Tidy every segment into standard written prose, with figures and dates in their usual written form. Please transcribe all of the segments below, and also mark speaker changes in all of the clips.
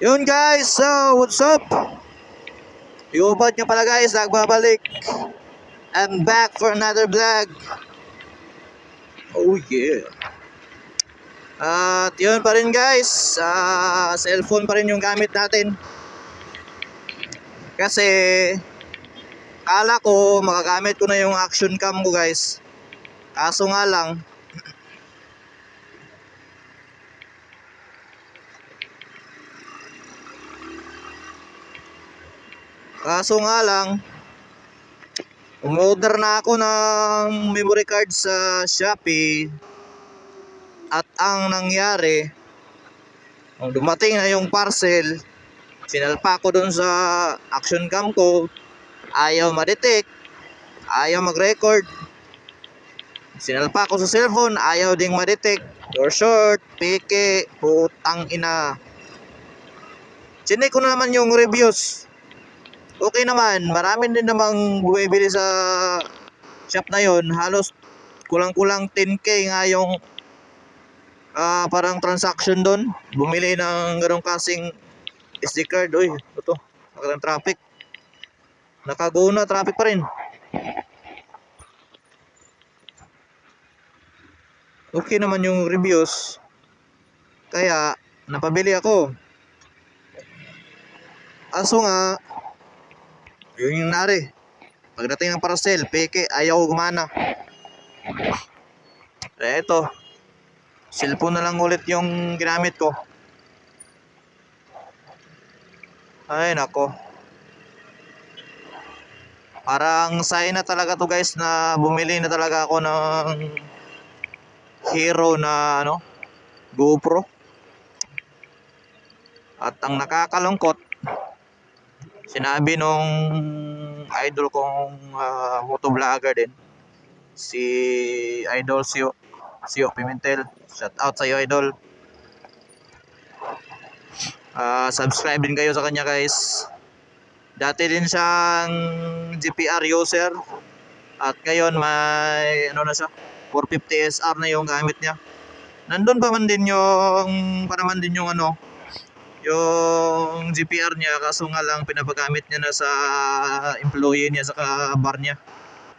Speaker 1: Yun guys, so what's up? Iubad nyo pala guys, nagbabalik. I'm back for another vlog. Oh yeah. At yun pa rin guys, cellphone pa rin yung gamit natin. Kasi kala ko makagamit ko na yung action cam ko guys. Kaso nga lang, umorder na ako ng memory card sa Shopee. At ang nangyari, nung dumating na yung parcel, sinalpa ko dun sa action cam ko, ayaw ma-detect, ayaw mag-record. Sinalpa ko sa cellphone, ayaw ding ma-detect. Or short, peke, putang ina. Chinek ko naman yung reviews. Okay naman, marami din namang bumibili sa shop na yon. Halos kulang-kulang 10k nga yung parang transaction doon. Bumili ng ganong kasing SD card. Uy, ito, nakakang traffic. Nakago na, traffic pa rin. Okay naman yung reviews. Kaya, napabili ako. Aso nga, yun yung nari. Pagdating ng parcel, peke, ayaw gumana. Eh, ito. Cellphone na lang ulit yung ginamit ko. Ay, nako. Parang sign na talaga to guys na bumili na talaga ako ng hero na GoPro. At ang nakakalungkot, sinabi nung idol kong motovlogger din, si Idol Sio Pimentel. Shout out sa iyo idol. Subscribe din kayo sa kanya guys. Dati din siyang GPR user. At ngayon may na siya, 450 SR na yung gamit niya. Nandun pa man din yung yung GPR niya, kaso nga lang pinapagamit niya na sa employee niya sa bar niya.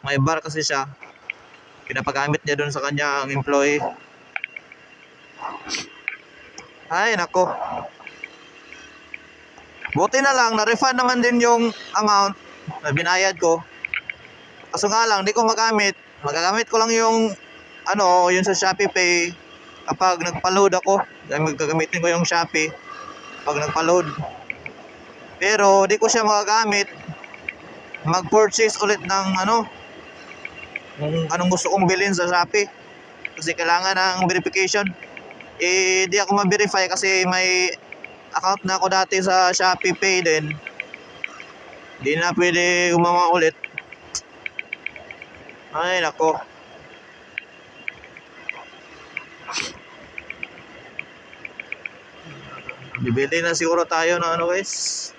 Speaker 1: May bar kasi siya. Pinapagamit niya doon sa kanyang employee. Ay nako. Buti na lang na-refund naman din yung amount na binayad ko. Kaso nga lang, di ko magamit. Magagamit ko lang yung yung sa Shopee Pay kapag nagpa-load ako. Gagamitin ko yung Shopee pag nagpa-load. Pero di ko siya magagamit mag-purchase ulit ng kung anong gusto kong bilhin sa Shopee. Kasi kailangan ng verification. Di ako ma-verify kasi may account na ako dati sa Shopee Pay din. Di na pwede gumawa ulit. Ay nako. Bibili na siguro tayo ng guys.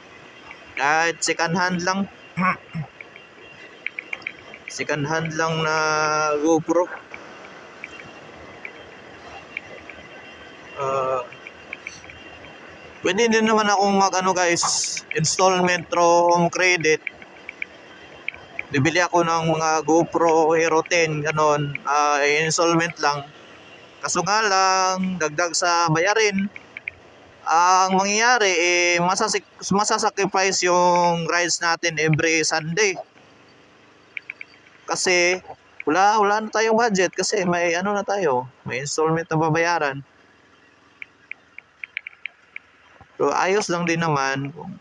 Speaker 1: Kahit second hand lang. Second hand lang na GoPro. Pwede din naman akong guys, installment through home credit. Bibili ako ng mga GoPro Hero 10 ganon, installment lang. Kaso nga lang, dagdag sa bayarin. Ang mangyayari masasacrifice yung rides natin every Sunday. Kasi wala na tayong budget kasi may na tayo, may installment na babayaran. So ayos lang din naman kung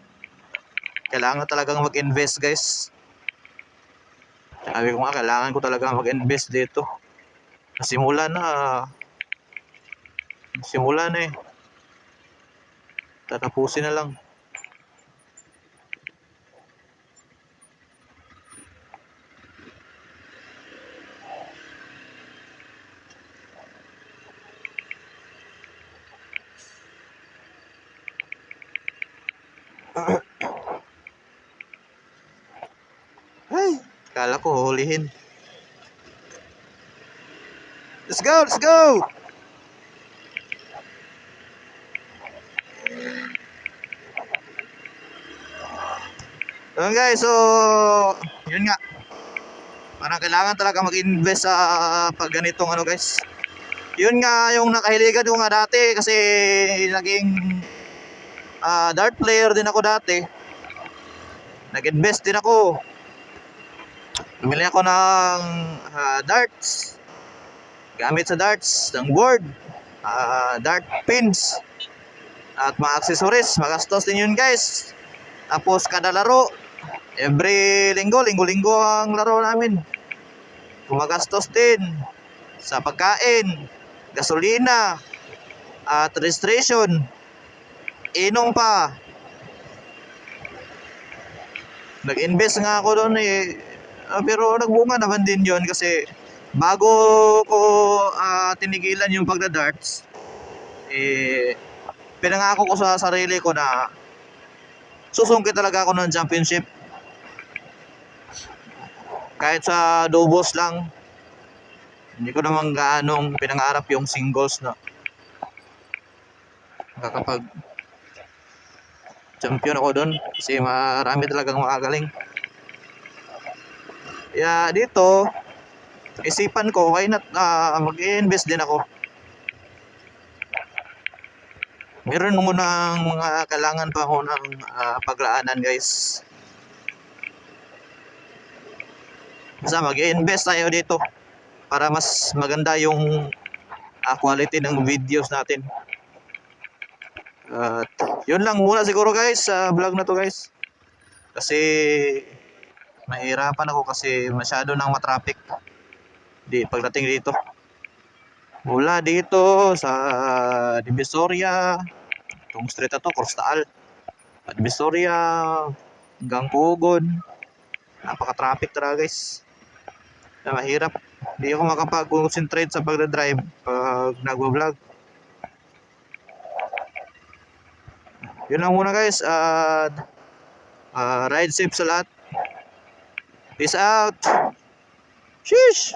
Speaker 1: kailangan talagang mag-invest guys. Sabi ko nga, kailangan ko talaga mag-invest dito. Simula na eh. Tatapusin na lang. Ay, kala ko hulihin. Let's go, let's go! Yun guys, so yun nga. Parang kailangan talaga mag-invest sa pag ganitong ano guys. Yun nga yung nakahiligan ko nga dati kasi naging dart player din ako dati. Nag-invest din ako. Bumili ako ng darts. Gamit sa darts, ng board, dart pins, at mga accessories. Magastos din yun guys. Tapos kada laro, every linggo-linggo ang laro namin. Gumagastos din sa pagkain, gasolina, at registration. Inom pa. Nag-invest nga ako doon eh. Pero nagbunga naman din yon kasi bago ko tinigilan yung pagda-darts, eh, pinangako ko sa sarili ko na susungkit talaga ako ng championship. Kahit sa doubles lang, hindi ko naman gaanong pinangarap yung singles na makakapag champion ako doon kasi marami talagang makagaling. Kaya dito, isipan ko, why not mag-invest din ako. Meron muna mga kailangan pa ako ng paglaanan guys. Basta mag-invest tayo dito para mas maganda yung quality ng videos natin. At yun lang muna siguro guys sa vlog na to guys. Kasi mahirapan ako kasi masyado nang matraffic pagdating dito. Mula dito sa Divisoria, itong street na to, Crostal, Divisoria hanggang Pugon. Napaka-traffic talaga guys. Na mahirap. Hindi ako makapag-concentrate sa pagdadrive pag nagvo-vlog. Yun lang muna guys. Ride safe sa lahat. Peace out. Sheesh.